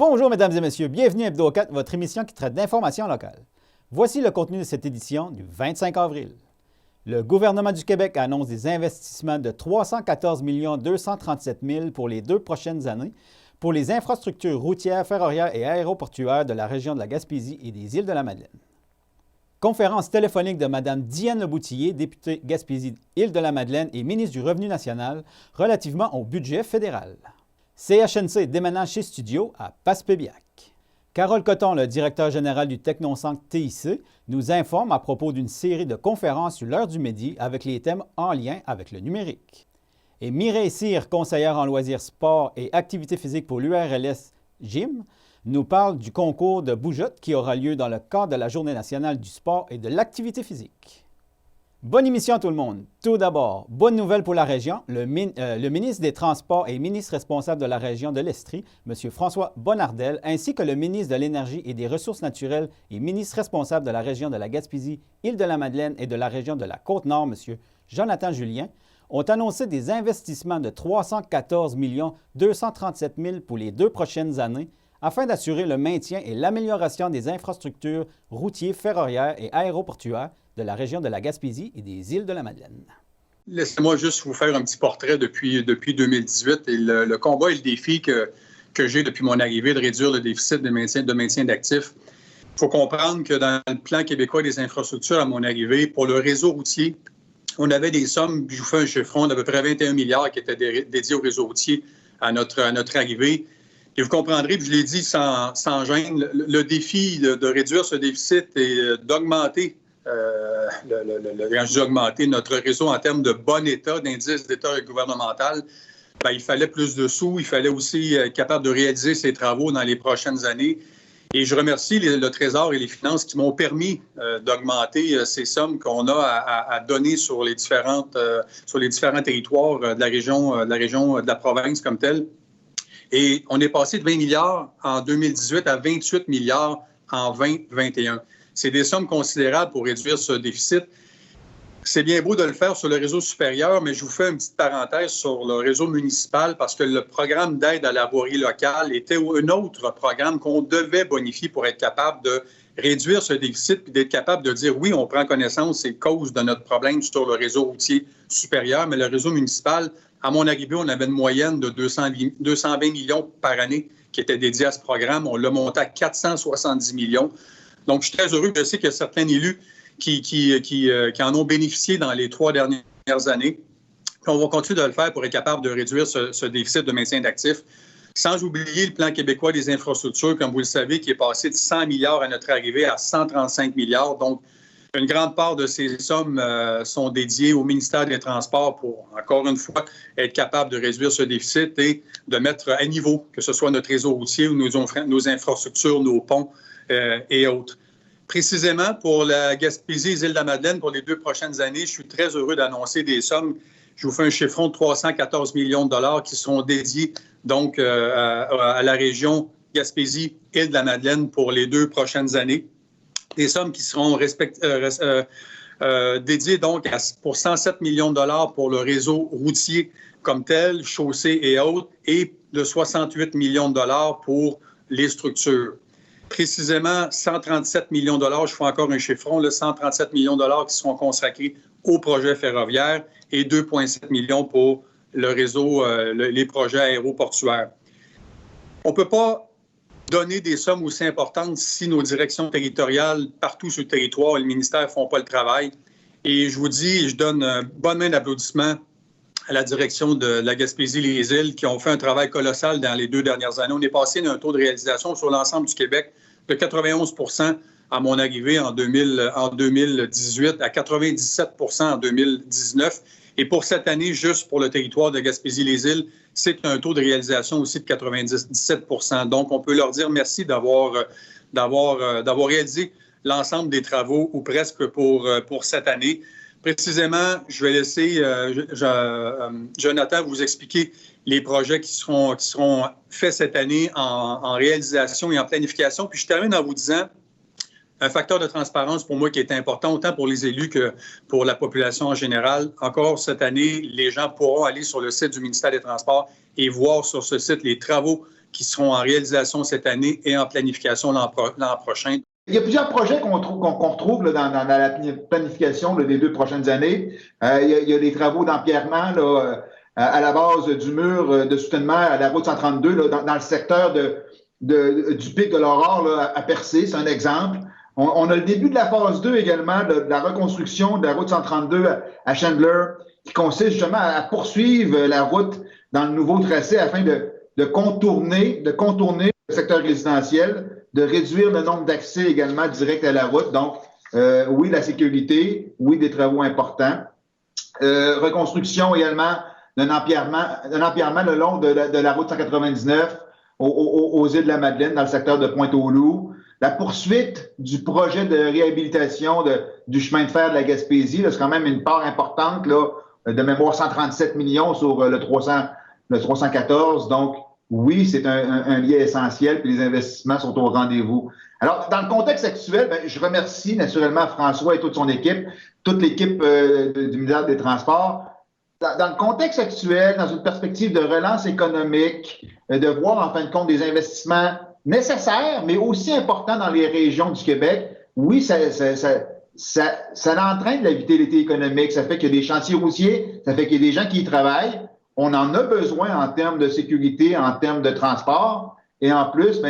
Bonjour mesdames et messieurs, bienvenue à Hebdo4, votre émission qui traite d'informations locales. Voici le contenu de cette édition du 25 avril. Le gouvernement du Québec annonce des investissements de 314 237 000 pour les 2 prochaines années pour les infrastructures routières, ferroviaires et aéroportuaires de la région de la Gaspésie et des Îles-de-la-Madeleine. Conférence téléphonique de Mme Diane Leboutillier, députée Gaspésie-Îles-de-la-Madeleine et ministre du Revenu national, relativement au budget fédéral. CHNC déménage chez Studio à Passepébiac. Carole Cotton, le directeur général du Technocentre TIC, nous informe à propos d'une série de conférences sur l'heure du midi avec les thèmes en lien avec le numérique. Et Mireille Cyr, conseillère en loisirs, sport et activités physiques pour l'URLS Gym, nous parle du concours de bougeotte qui aura lieu dans le cadre de la Journée nationale du sport et de l'activité physique. Bonne émission à tout le monde. Tout d'abord, bonne nouvelle pour la région. Le ministre des Transports et ministre responsable de la région de l'Estrie, M. François Bonnardel, ainsi que le ministre de l'Énergie et des Ressources naturelles et ministre responsable de la région de la Gaspésie, Île-de-la-Madeleine et de la région de la Côte-Nord, M. Jonathan Julien, ont annoncé des investissements de 314 237 000 pour les 2 prochaines années afin d'assurer le maintien et l'amélioration des infrastructures routières, ferroviaires et aéroportuaires de la région de la Gaspésie et des Îles-de-la-Madeleine. Laissez-moi juste vous faire un petit portrait depuis 2018 et le combat et le défi que j'ai depuis mon arrivée de réduire le déficit de maintien d'actifs. Il faut comprendre que dans le plan québécois des infrastructures à mon arrivée, pour le réseau routier, on avait des sommes, je vous fais un chiffron, d'à peu près 21 milliards qui étaient dédiés au réseau routier à notre arrivée. Et vous comprendrez, puis je l'ai dit sans gêne, le défi de réduire ce déficit et d'augmenter quand je dis augmenter notre réseau en termes de bon état, d'indice d'état gouvernemental, il fallait plus de sous, il fallait aussi être capable de réaliser ces travaux dans les prochaines années. Et je remercie le Trésor et les finances qui m'ont permis d'augmenter ces sommes qu'on a à donner sur les différents territoires de la province comme telle. Et on est passé de 20 milliards en 2018 à 28 milliards en 2021. C'est des sommes considérables pour réduire ce déficit. C'est bien beau de le faire sur le réseau supérieur, mais je vous fais une petite parenthèse sur le réseau municipal parce que le programme d'aide à la voirie locale était un autre programme qu'on devait bonifier pour être capable de réduire ce déficit puis d'être capable de dire oui, on prend connaissance et cause de notre problème sur le réseau routier supérieur, mais le réseau municipal, à mon arrivée, on avait une moyenne de 220 millions par année qui était dédiée à ce programme. On l'a monté à 470 millions. Donc, je suis très heureux. Je sais qu'il y a certains élus qui en ont bénéficié dans les 3 dernières années. Puis on va continuer de le faire pour être capable de réduire ce déficit de maintien d'actifs. Sans oublier le plan québécois des infrastructures, comme vous le savez, qui est passé de 100 milliards à notre arrivée à 135 milliards. Donc, une grande part de ces sommes sont dédiées au ministère des Transports pour, encore une fois, être capable de réduire ce déficit et de mettre à niveau, que ce soit notre réseau routier ou nos infrastructures, nos ponts et autres. Précisément, pour la Gaspésie et les Îles-de-la-Madeleine, pour les 2 prochaines années, je suis très heureux d'annoncer des sommes. Je vous fais un chiffron de 314 millions de dollars qui seront dédiés donc à la région Gaspésie-Îles-de-la-Madeleine pour les 2 prochaines années. Des sommes qui seront dédiées donc pour 107 millions de dollars pour le réseau routier comme tel, chaussées et autres, et de 68 millions de dollars pour les structures. Précisément, 137 millions de dollars, je fais encore un chiffron, 137 millions de dollars qui seront consacrés au projet ferroviaire et 2,7 millions pour le réseau, les projets aéroportuaires. On ne peut pas donner des sommes aussi importantes si nos directions territoriales, partout sur le territoire, et le ministère ne font pas le travail. Et je vous dis, je donne une bonne main d'applaudissement à la direction de la Gaspésie-les-Îles qui ont fait un travail colossal dans les 2 dernières années. On est passé d'un taux de réalisation sur l'ensemble du Québec de 91 % à mon arrivée en 2018 à 97 % en 2019. Et pour cette année, juste pour le territoire de Gaspésie-les-Îles, c'est un taux de réalisation aussi de 97 %. Donc, on peut leur dire merci d'avoir réalisé l'ensemble des travaux ou presque pour cette année. Précisément, je vais laisser Jonathan vous expliquer les projets qui seront faits cette année en réalisation et en planification. Puis je termine en vous disant un facteur de transparence pour moi qui est important, autant pour les élus que pour la population en général. Encore cette année, les gens pourront aller sur le site du ministère des Transports et voir sur ce site les travaux qui seront en réalisation cette année et en planification l'an prochain. Il y a plusieurs projets qu'on retrouve là, dans la planification là, des 2 prochaines années. Il y a des travaux d'empierrement là, à la base du mur de soutènement à la route 132 là, dans le secteur du pic de l'Aurore là, à Percé, c'est un exemple. On a le début de la phase 2 également de la reconstruction de la route 132 à Chandler, qui consiste justement à poursuivre la route dans le nouveau tracé afin de contourner le secteur résidentiel, de réduire le nombre d'accès également direct à la route. Donc, oui, la sécurité, oui, des travaux importants. Reconstruction également d'un empierrement le long de la route 199 aux îles de la Madeleine, dans le secteur de Pointe-aux-Loups. La poursuite du projet de réhabilitation du chemin de fer de la Gaspésie, c'est quand même une part importante, là, de mémoire 137 millions sur le 314. Donc, oui, c'est un lien essentiel, puis les investissements sont au rendez-vous. Alors, dans le contexte actuel, je remercie naturellement François et toute son équipe, toute l'équipe du ministère des Transports. Dans le contexte actuel, dans une perspective de relance économique, de voir en fin de compte des investissements nécessaires, mais aussi importants dans les régions du Québec, oui, ça entraîne la vitalité économique. Ça fait qu'il y a des chantiers routiers, ça fait qu'il y a des gens qui y travaillent. On en a besoin en termes de sécurité, en termes de transport. Et en plus,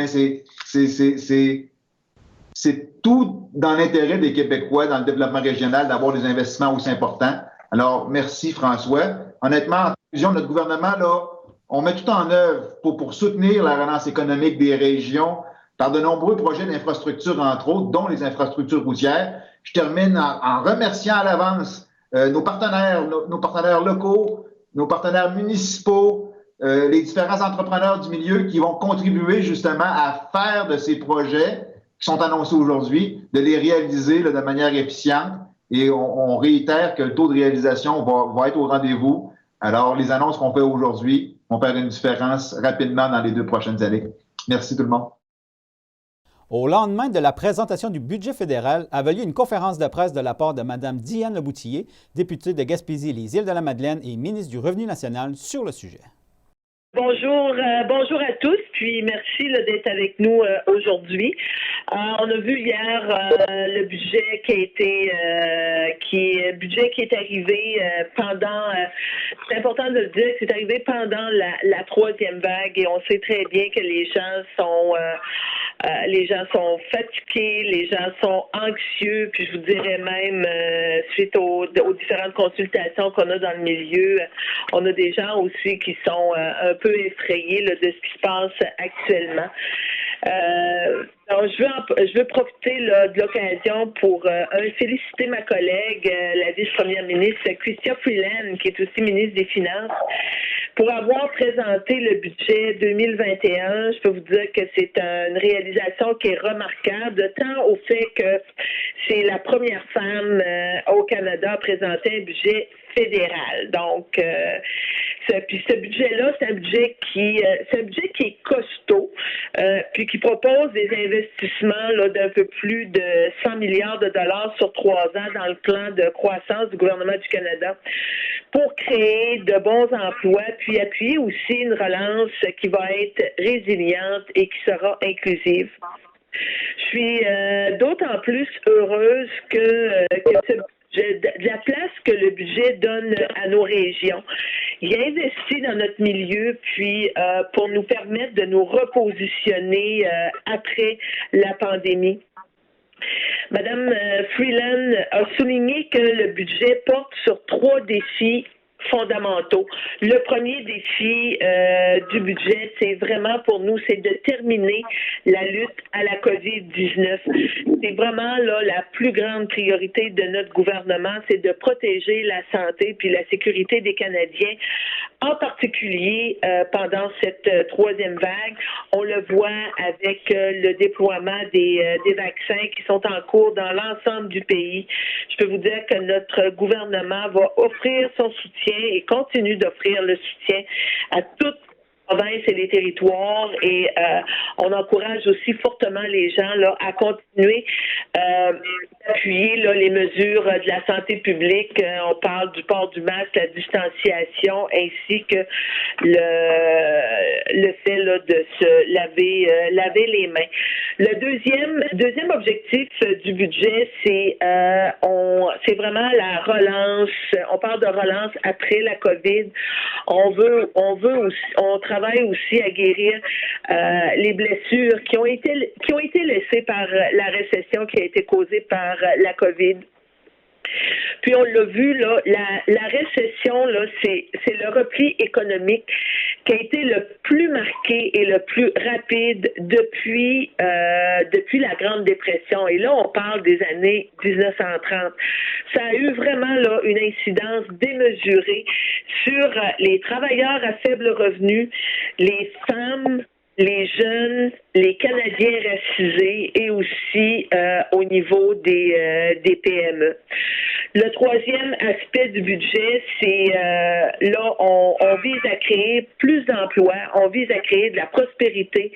c'est tout dans l'intérêt des Québécois, dans le développement régional, d'avoir des investissements aussi importants. Alors, merci François. Honnêtement, en conclusion, notre gouvernement, là, on met tout en œuvre pour soutenir la relance économique des régions par de nombreux projets d'infrastructures, entre autres, dont les infrastructures routières. Je termine en remerciant à l'avance nos partenaires locaux, nos partenaires municipaux, les différents entrepreneurs du milieu qui vont contribuer justement à faire de ces projets qui sont annoncés aujourd'hui, de les réaliser là, de manière efficiente. Et on réitère que le taux de réalisation va être au rendez-vous. Alors, les annonces qu'on fait aujourd'hui vont faire une différence rapidement dans les 2 prochaines années. Merci tout le monde. Au lendemain de la présentation du budget fédéral, avait lieu une conférence de presse de la part de Mme Diane Leboutillier, députée de Gaspésie-les-Îles-de-la-Madeleine et ministre du Revenu national, sur le sujet. Bonjour à tous, puis merci d'être avec nous aujourd'hui. On a vu hier le budget qui est arrivé pendant. C'est important de le dire, c'est arrivé pendant la 3e vague et on sait très bien que les gens sont fatigués, les gens sont anxieux, puis je vous dirais même suite aux différentes consultations qu'on a dans le milieu, on a des gens aussi qui sont un peu effrayés de ce qui se passe actuellement. Donc je veux profiter de l'occasion pour féliciter ma collègue, la vice-première ministre Chrystia Freeland, qui est aussi ministre des Finances, pour avoir présenté le budget 2021. Je peux vous dire que c'est une réalisation qui est remarquable, tant au fait que c'est la première femme au Canada à présenter un budget fédéral. Donc, ce budget-là, c'est un budget qui est costaud, puis qui propose des investissements là, d'un peu plus de 100 milliards de dollars sur 3 ans dans le plan de croissance du gouvernement du Canada pour créer de bons emplois, puis appuyer aussi une relance qui va être résiliente et qui sera inclusive. Je suis d'autant plus heureuse que de la place que le budget donne à nos régions. Il investit dans notre milieu, puis pour nous permettre de nous repositionner après la pandémie. Madame Freeland a souligné que le budget porte sur 3 défis fondamentaux. Le premier défi du budget, c'est vraiment pour nous, c'est de terminer la lutte à la COVID-19. C'est vraiment là la plus grande priorité de notre gouvernement, c'est de protéger la santé puis la sécurité des Canadiens, en particulier pendant cette 3e vague. On le voit avec le déploiement des vaccins qui sont en cours dans l'ensemble du pays. Je peux vous dire que notre gouvernement va offrir son soutien et continue d'offrir le soutien à toute provinces et les territoires et on encourage aussi fortement les gens là, à continuer d'appuyer là, les mesures de la santé publique. On parle du port du masque, la distanciation, ainsi que le fait là, de se laver les mains. Le deuxième objectif du budget, c'est vraiment la relance. On parle de relance après la COVID. On travaille aussi à guérir les blessures qui ont été laissées par la récession qui a été causée par la COVID. Puis on l'a vu, là, la récession, là, c'est le repli économique qui a été le plus marqué et le plus rapide depuis la Grande Dépression. Et là, on parle des années 1930. Ça a eu vraiment là une incidence démesurée sur les travailleurs à faible revenu, les femmes, les jeunes, les Canadiens racisés et aussi au niveau des PME. Le troisième aspect du budget, c'est là, on vise à créer plus d'emplois, on vise à créer de la prospérité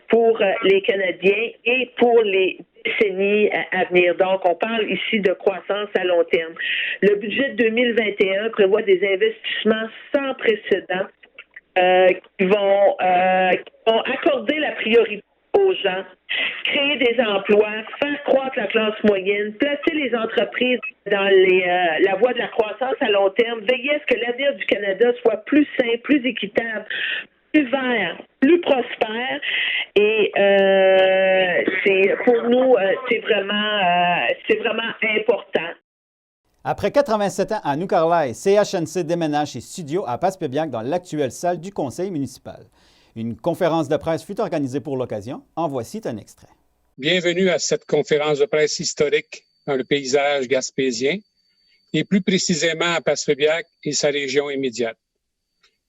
pour les Canadiens et pour les décennies à venir. Donc, on parle ici de croissance à long terme. Le budget de 2021 prévoit des investissements sans précédent qui vont accorder la priorité aux gens, créer des emplois, faire croître la classe moyenne, placer les entreprises dans la voie de la croissance à long terme, veiller à ce que l'avenir du Canada soit plus sain, plus équitable, plus vert, plus prospère. Et pour nous, c'est vraiment important. Après 87 ans à New Carlisle, CHNC déménage ses studios à Passepébiac dans l'actuelle salle du conseil municipal. Une conférence de presse fut organisée pour l'occasion. En voici un extrait. Bienvenue à cette conférence de presse historique dans le paysage gaspésien et plus précisément à Passepébiac et sa région immédiate.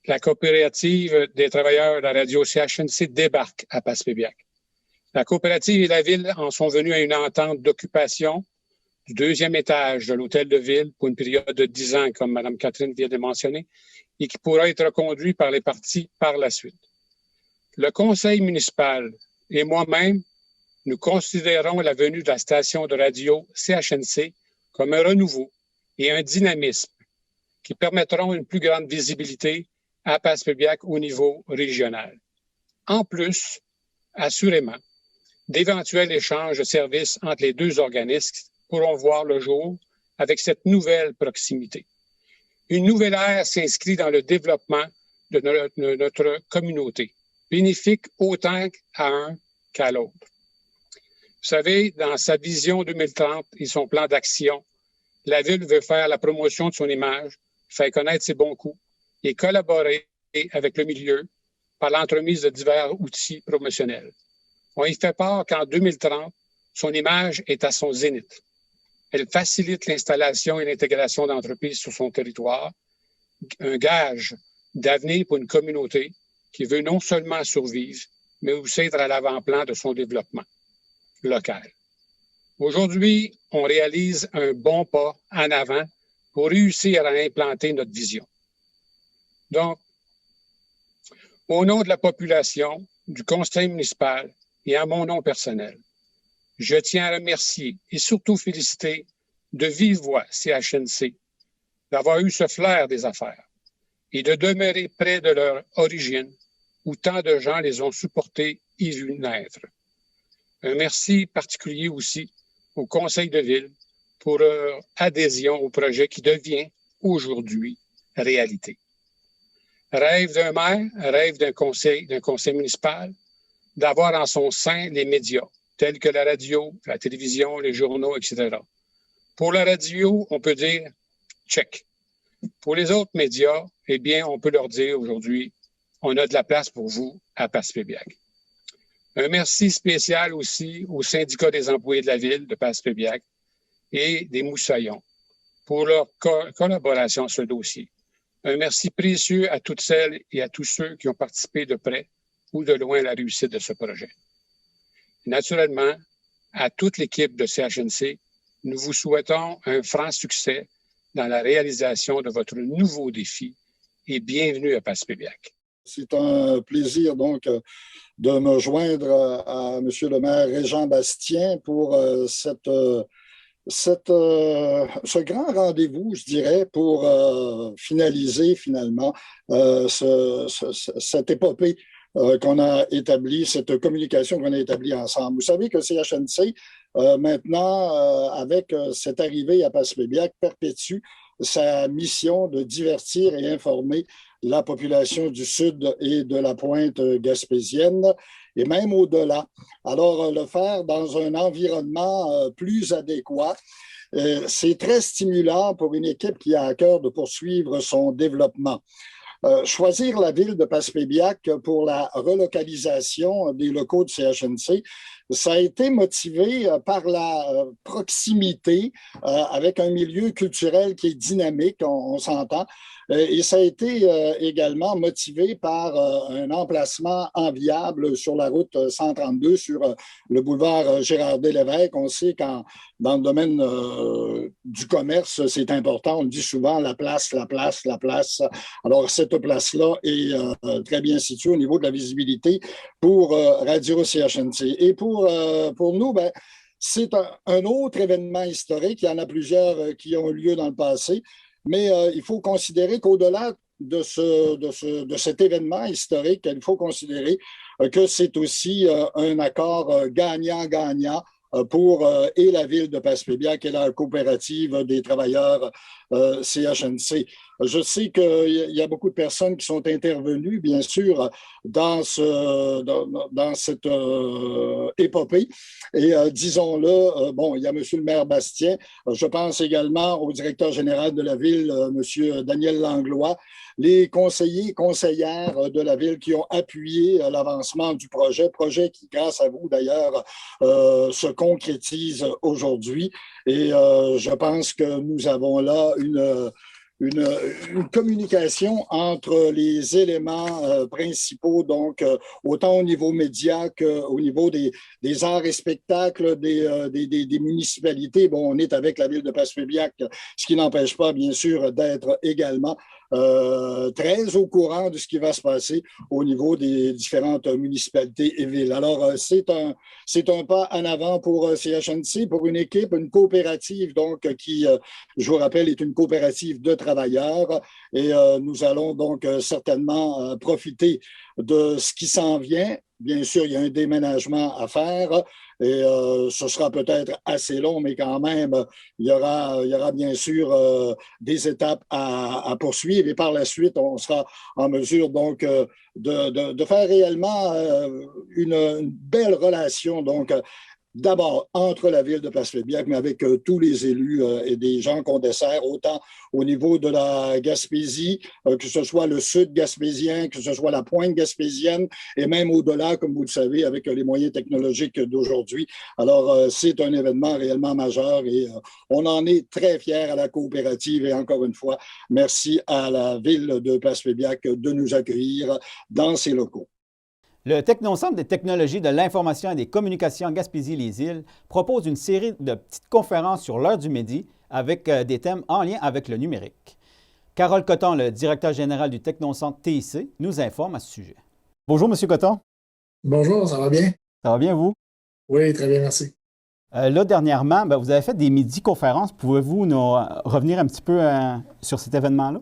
La coopérative des travailleurs de la radio CHNC débarque à Passepébiac. La coopérative et la ville en sont venus à une entente d'occupation du deuxième étage de l'hôtel de ville pour une période de 10 ans, comme Mme Catherine vient de mentionner, et qui pourra être reconduit par les parties par la suite. Le conseil municipal et moi-même, nous considérons la venue de la station de radio CHNC comme un renouveau et un dynamisme qui permettront une plus grande visibilité à Passepébiac au niveau régional. En plus, assurément, d'éventuels échanges de services entre les deux organismes pourront voir le jour avec cette nouvelle proximité. Une nouvelle ère s'inscrit dans le développement de notre communauté, bénéfique autant à un qu'à l'autre. Vous savez, dans sa vision 2030 et son plan d'action, la Ville veut faire la promotion de son image, faire connaître ses bons coups et collaborer avec le milieu par l'entremise de divers outils promotionnels. On y fait part qu'en 2030, son image est à son zénith. Elle facilite l'installation et l'intégration d'entreprises sur son territoire, un gage d'avenir pour une communauté qui veut non seulement survivre, mais aussi être à l'avant-plan de son développement local. Aujourd'hui, on réalise un bon pas en avant pour réussir à implanter notre vision. Donc, au nom de la population, du conseil municipal et à mon nom personnel, je tiens à remercier et surtout féliciter de vive voix CHNC d'avoir eu ce flair des affaires et de demeurer près de leur origine où tant de gens les ont supportés et vus naître. Un merci particulier aussi au conseil de ville pour leur adhésion au projet qui devient aujourd'hui réalité. Rêve d'un maire, rêve d'un conseil municipal, d'avoir en son sein les médias, tels que la radio, la télévision, les journaux, etc. Pour la radio, on peut dire check. Pour les autres médias, eh bien, on peut leur dire aujourd'hui, on a de la place pour vous à Passepébiac. Un merci spécial aussi au syndicat des employés de la ville de Passepébiac et des Moussaillons pour leur collaboration sur ce dossier. Un merci précieux à toutes celles et à tous ceux qui ont participé de près ou de loin à la réussite de ce projet. Naturellement, à toute l'équipe de CHNC, nous vous souhaitons un franc succès dans la réalisation de votre nouveau défi et bienvenue à Passepébiac. C'est un plaisir donc de me joindre à M. le maire Régent Bastien pour ce grand rendez-vous, je dirais, pour finaliser finalement cette épopée qu'on a établie, cette communication qu'on a établie ensemble. Vous savez que CHNC, maintenant, avec cette arrivée à Passepébiac, perpétue sa mission de divertir et informer la population du Sud et de la pointe gaspésienne, et même au-delà. Alors, le faire dans un environnement plus adéquat, c'est très stimulant pour une équipe qui a à cœur de poursuivre son développement. Choisir la ville de Passepébiac pour la relocalisation des locaux de CHNC, ça a été motivé par la proximité avec un milieu culturel qui est dynamique, on s'entend, et ça a été également motivé par un emplacement enviable sur la route 132, sur le boulevard Gérardet-Lévesque. On sait qu'en dans le domaine du commerce, c'est important, on le dit souvent, la place. Alors, cette place-là est très bien située au niveau de la visibilité pour Radio CHNC. Et pour nous, ben, c'est un autre événement historique. Il y en a plusieurs qui ont eu lieu dans le passé, mais il faut considérer qu'au-delà de cet événement historique, il faut considérer que c'est aussi un accord gagnant-gagnant pour et la ville de Passepébiac et la coopérative des travailleurs CHNC. Je sais qu'il y a beaucoup de personnes qui sont intervenues, bien sûr, dans cette épopée. Et disons-le, bon, il y a M. le maire Bastien. Je pense également au directeur général de la ville, M. Daniel Langlois, les conseillers et conseillères de la ville qui ont appuyé l'avancement du projet qui, grâce à vous d'ailleurs, se concrétise aujourd'hui. Et je pense que nous avons là une communication entre les éléments principaux, donc autant au niveau média qu'au niveau des arts et spectacles, des municipalités. Bon, on est avec la ville de Passepébiac, ce qui n'empêche pas, bien sûr, d'être également très au courant de ce qui va se passer au niveau des différentes municipalités et villes. Alors, c'est un pas en avant pour CHNC, pour une équipe, une coopérative, donc, qui, je vous rappelle, est une coopérative de travailleurs. Et nous allons donc certainement profiter de ce qui s'en vient. Bien sûr, il y a un déménagement à faire et ce sera peut-être assez long, mais quand même, il y aura bien sûr des étapes à poursuivre et par la suite, on sera en mesure donc de faire réellement une belle relation. Donc, d'abord, entre la ville de Passepébiac, mais avec tous les élus et des gens qu'on dessert, autant au niveau de la Gaspésie, que ce soit le sud gaspésien, que ce soit la pointe gaspésienne, et même au-delà, comme vous le savez, avec les moyens technologiques d'aujourd'hui. Alors, c'est un événement réellement majeur et on en est très fiers à la coopérative. Et encore une fois, merci à la ville de Passepébiac de nous accueillir dans ses locaux. Le Technocentre des technologies de l'information et des communications Gaspésie-les-Îles propose une série de petites conférences sur l'heure du midi avec des thèmes en lien avec le numérique. Carole Cotton, le directeur général du Technocentre TIC, nous informe à ce sujet. Bonjour, M. Cotton. Bonjour, ça va bien? Ça va bien, vous? Oui, très bien, merci. Là, dernièrement, vous avez fait des midi-conférences. Pouvez-vous nous revenir un petit peu sur cet événement-là?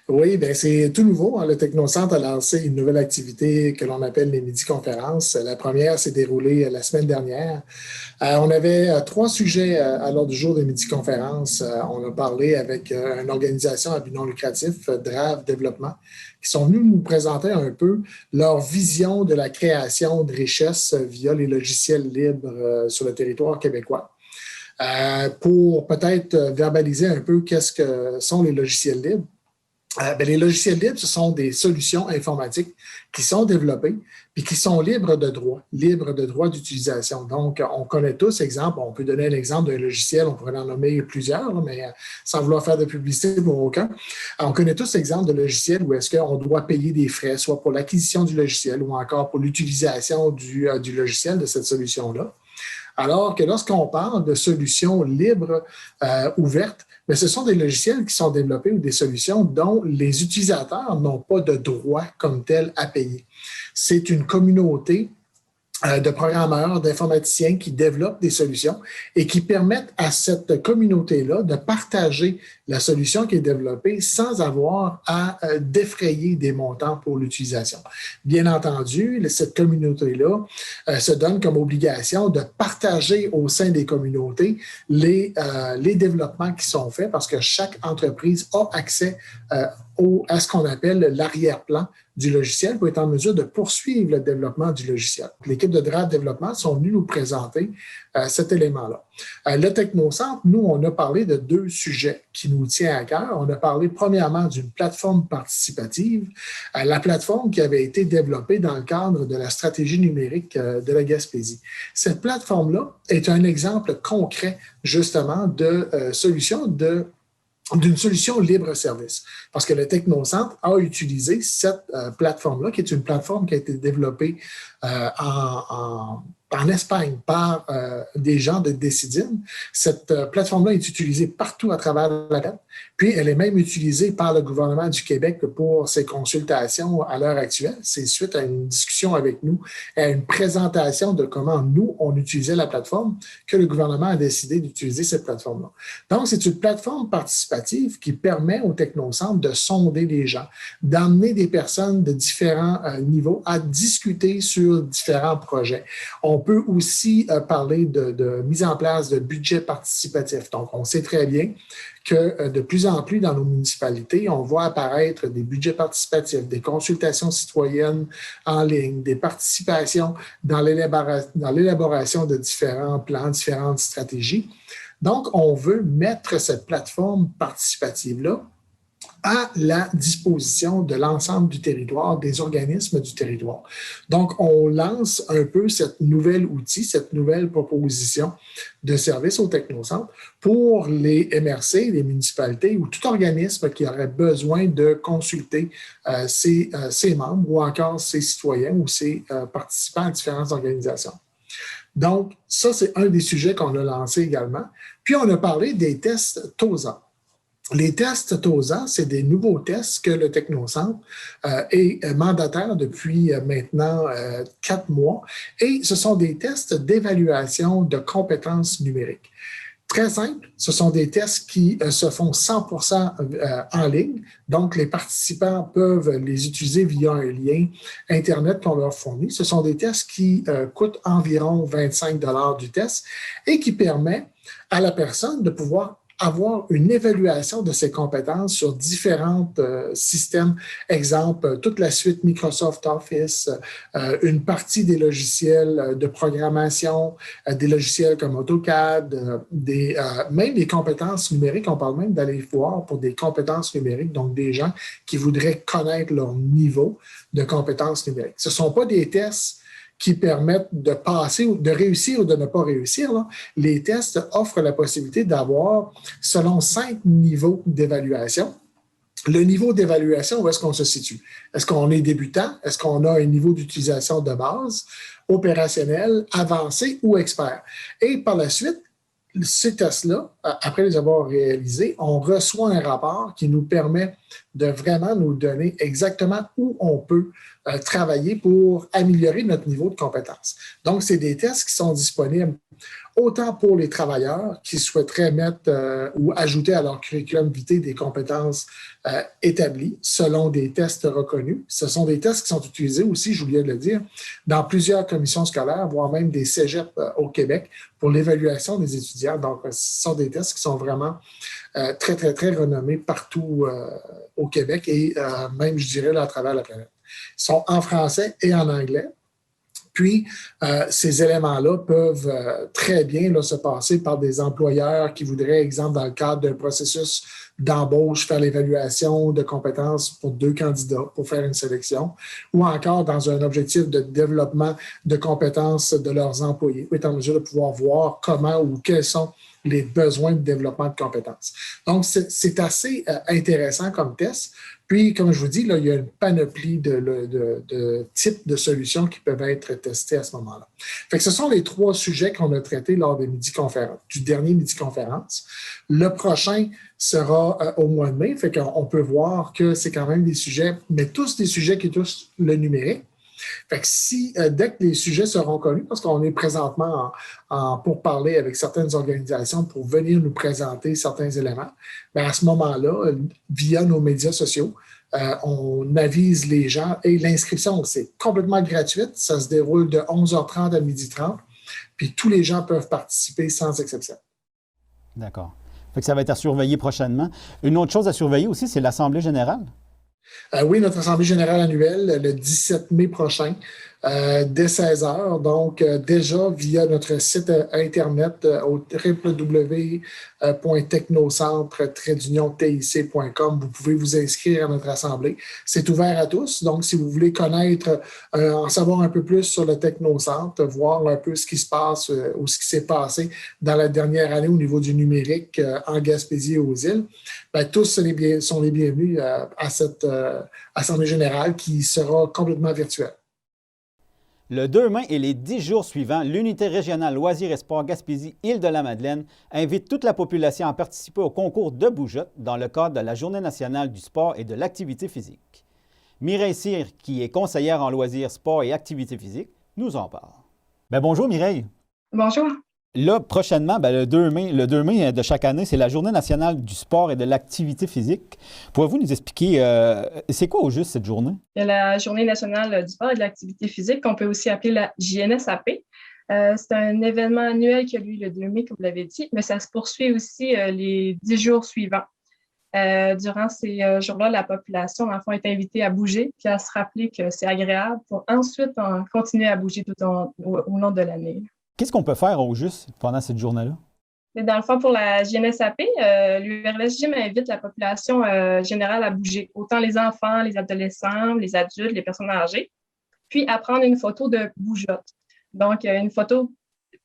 Oui, bien, c'est tout nouveau. Le Technocentre a lancé une nouvelle activité que l'on appelle les midi-conférences. La première s'est déroulée la semaine dernière. On avait 3 sujets à l'ordre du jour des midi-conférences. On a parlé avec une organisation à but non lucratif, Drave Développement, qui sont venus nous présenter un peu leur vision de la création de richesses via les logiciels libres sur le territoire québécois. Pour peut-être verbaliser un peu qu'est-ce que sont les logiciels libres. Les logiciels libres, ce sont des solutions informatiques qui sont développées et qui sont libres de droit d'utilisation. Donc, on connaît tous, exemple, on peut donner un exemple d'un logiciel, on pourrait en nommer plusieurs, mais sans vouloir faire de publicité pour aucun. On connaît tous l'exemple de logiciels où est-ce qu'on doit payer des frais, soit pour l'acquisition du logiciel ou encore pour l'utilisation du logiciel, de cette solution-là. Alors que lorsqu'on parle de solutions libres, ouvertes, mais ce sont des logiciels qui sont développés ou des solutions dont les utilisateurs n'ont pas de droit comme tel à payer. C'est une communauté de programmeurs, d'informaticiens qui développent des solutions et qui permettent à cette communauté-là de partager la solution qui est développée sans avoir à défrayer des montants pour l'utilisation. Bien entendu, cette communauté-là se donne comme obligation de partager au sein des communautés les développements qui sont faits parce que chaque entreprise a accès à ce qu'on appelle l'arrière-plan du logiciel pour être en mesure de poursuivre le développement du logiciel. L'équipe de Draft Développement sont venus nous présenter cet élément-là. Le Technocentre, nous, on a parlé de 2 sujets qui nous tiennent à cœur. On a parlé premièrement d'une plateforme participative, la plateforme qui avait été développée dans le cadre de la stratégie numérique de la Gaspésie. Cette plateforme-là est un exemple concret, justement, de d'une solution libre-service. Parce que le Technocentre a utilisé cette plateforme-là, qui est une plateforme qui a été développée en Espagne par des gens de Decidim. Cette plateforme-là est utilisée partout à travers la planète. Puis, elle est même utilisée par le gouvernement du Québec pour ses consultations à l'heure actuelle. C'est suite à une discussion avec nous, à une présentation de comment nous, on utilisait la plateforme, que le gouvernement a décidé d'utiliser cette plateforme-là. Donc, c'est une plateforme participative qui permet au Technocentre de sonder les gens, d'emmener des personnes de différents niveaux à discuter sur différents projets. On peut aussi parler de mise en place de budgets participatifs. Donc, on sait très bien que de plus en plus dans nos municipalités, on voit apparaître des budgets participatifs, des consultations citoyennes en ligne, des participations dans l'élaboration de différents plans, différentes stratégies. Donc, on veut mettre cette plateforme participative-là à la disposition de l'ensemble du territoire, des organismes du territoire. Donc, on lance un peu cette nouvelle outil, cette nouvelle proposition de service au Technocentre pour les MRC, les municipalités ou tout organisme qui aurait besoin de consulter ses membres ou encore ses citoyens ou ses participants à différentes organisations. Donc, ça, c'est un des sujets qu'on a lancé également. Puis, on a parlé des tests TOSA. Les tests TOSA, c'est des nouveaux tests que le Technocentre est mandataire depuis maintenant 4 mois et ce sont des tests d'évaluation de compétences numériques. Très simple, ce sont des tests qui se font 100% en ligne, donc les participants peuvent les utiliser via un lien Internet qu'on leur fournit. Ce sont des tests qui coûtent environ 25 $ du test et qui permet à la personne de pouvoir avoir une évaluation de ses compétences sur différents systèmes. Exemple, toute la suite Microsoft Office, une partie des logiciels de programmation, des logiciels comme AutoCAD, même les compétences numériques. On parle même d'aller voir pour des compétences numériques, donc des gens qui voudraient connaître leur niveau de compétences numériques. Ce ne sont pas des tests qui permettent de passer, de réussir ou de ne pas réussir. Là. Les tests offrent la possibilité d'avoir, selon 5 niveaux d'évaluation, le niveau d'évaluation, où est-ce qu'on se situe? Est-ce qu'on est débutant? Est-ce qu'on a un niveau d'utilisation de base, opérationnel, avancé ou expert? Et par la suite, ces tests-là, après les avoir réalisés, on reçoit un rapport qui nous permet de vraiment nous donner exactement où on peut travailler pour améliorer notre niveau de compétence. Donc, c'est des tests qui sont disponibles autant pour les travailleurs qui souhaiteraient mettre ou ajouter à leur curriculum vitae des compétences établies selon des tests reconnus. Ce sont des tests qui sont utilisés aussi, j'oubliais de le dire, dans plusieurs commissions scolaires, voire même des cégeps au Québec pour l'évaluation des étudiants. Donc, ce sont des tests qui sont vraiment très, très, très renommés partout au Québec et même, je dirais, là, à travers la planète. Ils sont en français et en anglais. Puis, ces éléments-là peuvent très bien là, se passer par des employeurs qui voudraient, exemple, dans le cadre d'un processus d'embauche, faire l'évaluation de compétences pour 2 candidats pour faire une sélection, ou encore dans un objectif de développement de compétences de leurs employés, pour être en mesure de pouvoir voir comment ou quels sont les besoins de développement de compétences. Donc, c'est assez intéressant comme test. Puis, comme je vous dis, là, il y a une panoplie de types de solutions qui peuvent être testées à ce moment-là. Fait que ce sont les 3 sujets qu'on a traités lors du dernier midi-conférence. Le prochain sera au mois de mai. Fait qu'on peut voir que c'est quand même des sujets, mais tous des sujets qui touchent le numérique. Fait que dès que les sujets seront connus, parce qu'on est présentement pour parler avec certaines organisations pour venir nous présenter certains éléments, bien à ce moment-là, via nos médias sociaux, on avise les gens et l'inscription, c'est complètement gratuite. Ça se déroule de 11h30 à 12h30, puis tous les gens peuvent participer sans exception. D'accord. Fait que ça va être à surveiller prochainement. Une autre chose à surveiller aussi, c'est l'Assemblée générale. Oui, notre Assemblée générale annuelle, le 17 mai prochain, dès 16h. Donc, déjà via notre site Internet au www.technocentre-tic.com, vous pouvez vous inscrire à notre Assemblée. C'est ouvert à tous. Donc, si vous voulez connaître, en savoir un peu plus sur le Technocentre, voir un peu ce qui se passe ou ce qui s'est passé dans la dernière année au niveau du numérique en Gaspésie et aux îles, bien, tous sont les bienvenus à cette Assemblée générale qui sera complètement virtuelle. Le 2 mai et les 10 jours suivants, l'Unité régionale Loisirs et Sports Gaspésie-Île-de-la-Madeleine invite toute la population à participer au concours de bougeotte dans le cadre de la Journée nationale du sport et de l'activité physique. Mireille Cyr, qui est conseillère en loisirs, sport et activité physique, nous en parle. Bien, bonjour Mireille. Bonjour. Là, prochainement, le 2 mai de chaque année, c'est la Journée nationale du sport et de l'activité physique. Pouvez-vous nous expliquer, c'est quoi au juste cette journée? Il y a la Journée nationale du sport et de l'activité physique, qu'on peut aussi appeler la JNSAP. C'est un événement annuel qui a lieu le 2 mai, comme vous l'avez dit, mais ça se poursuit aussi les 10 jours suivants. Durant ces jours-là, la population, dans le fond, est invitée à bouger puis à se rappeler que c'est agréable pour ensuite continuer à bouger tout au long de l'année. Qu'est-ce qu'on peut faire au juste pendant cette journée-là? Mais dans le fond, pour la JNSAP, l'URLS Gym invite la population générale à bouger, autant les enfants, les adolescents, les adultes, les personnes âgées, puis à prendre une photo de bougeotte. Donc, une photo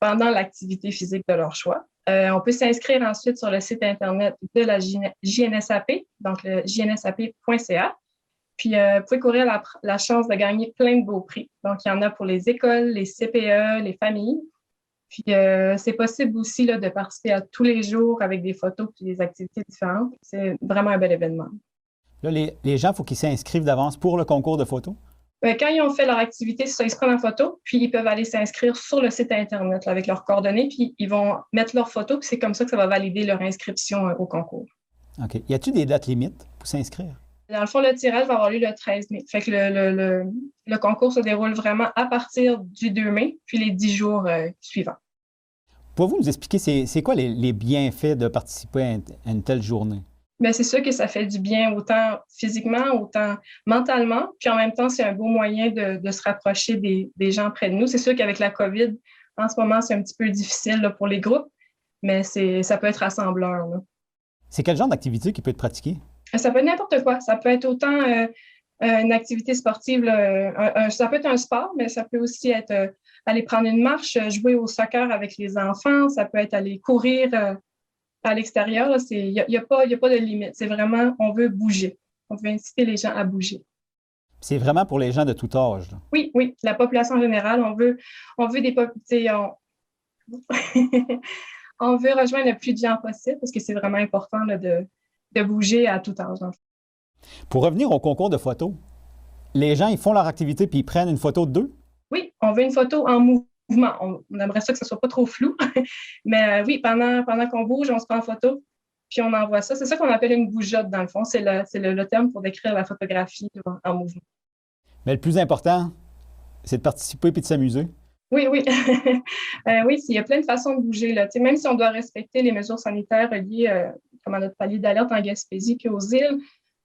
pendant l'activité physique de leur choix. On peut s'inscrire ensuite sur le site Internet de la JNSAP, donc le jnsap.ca. Puis, vous pouvez courir la chance de gagner plein de beaux prix. Donc, il y en a pour les écoles, les CPE, les familles. Puis, c'est possible aussi là, de participer à tous les jours avec des photos et des activités différentes. C'est vraiment un bel événement. Là, les gens, il faut qu'ils s'inscrivent d'avance pour le concours de photos? Quand ils ont fait leur activité, ça, ils se prennent en photo, puis ils peuvent aller s'inscrire sur le site Internet là, avec leurs coordonnées, puis ils vont mettre leurs photos, puis c'est comme ça que ça va valider leur inscription au concours. OK. Y a-t-il des dates limites pour s'inscrire? Dans le fond, le tirage va avoir lieu le 13 mai. Fait que le concours se déroule vraiment à partir du 2 mai, puis les 10 jours suivants. Pouvez-vous nous expliquer c'est quoi les bienfaits de participer à une telle journée? Bien, c'est sûr que ça fait du bien autant physiquement, autant mentalement. Puis en même temps, c'est un beau moyen de se rapprocher des gens près de nous. C'est sûr qu'avec la COVID, en ce moment, c'est un petit peu difficile là, pour les groupes, mais ça peut être rassembleur. Là. C'est quel genre d'activité qui peut être pratiquée? Ça peut être n'importe quoi. Ça peut être autant une activité sportive, là, ça peut être un sport, mais ça peut aussi être aller prendre une marche, jouer au soccer avec les enfants. Ça peut être aller courir à l'extérieur. Il n'y a pas de limite. C'est vraiment, on veut bouger. On veut inciter les gens à bouger. C'est vraiment pour les gens de tout âge. Là. Oui. La population générale, on veut on veut rejoindre le plus de gens possible parce que c'est vraiment important là, de bouger à tout âge. Pour revenir au concours de photos, les gens, ils font leur activité puis ils prennent une photo d'eux? Oui, on veut une photo en mouvement. On aimerait ça que ce ne soit pas trop flou. Mais oui, pendant qu'on bouge, on se prend en photo puis on envoie ça. C'est ça qu'on appelle une bougeotte, dans le fond. C'est le terme pour décrire la photographie en mouvement. Mais le plus important, c'est de participer et de s'amuser. Oui. Oui, il y a plein de façons de bouger. Là. Même si on doit respecter les mesures sanitaires liées comme à notre palier d'alerte en Gaspésie puis aux îles,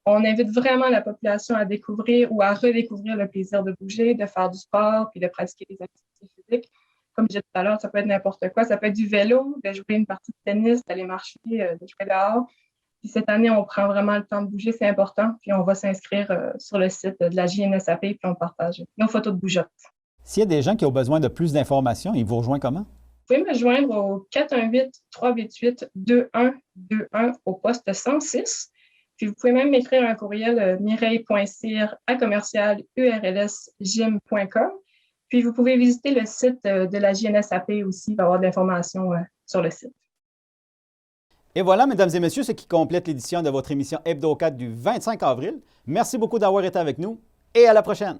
on invite vraiment la population à découvrir ou à redécouvrir le plaisir de bouger, de faire du sport puis de pratiquer des activités physiques. Comme je disais tout à l'heure, ça peut être n'importe quoi. Ça peut être du vélo, de jouer une partie de tennis, d'aller marcher, de jouer dehors. Puis cette année, on prend vraiment le temps de bouger, c'est important. Puis on va s'inscrire sur le site de la JNSAP puis on partage nos photos de bougeotte. S'il y a des gens qui ont besoin de plus d'informations, ils vous rejoignent comment? pouvez me joindre au 418-388-2121 au poste 106. Puis vous pouvez même m'écrire un courriel mireille.cyr@urlsgym.com. Puis vous pouvez visiter le site de la JNSAP aussi, il va y avoir de l'information sur le site. Et voilà, mesdames et messieurs, ce qui complète l'édition de votre émission Hebdo 4 du 25 avril. Merci beaucoup d'avoir été avec nous et à la prochaine.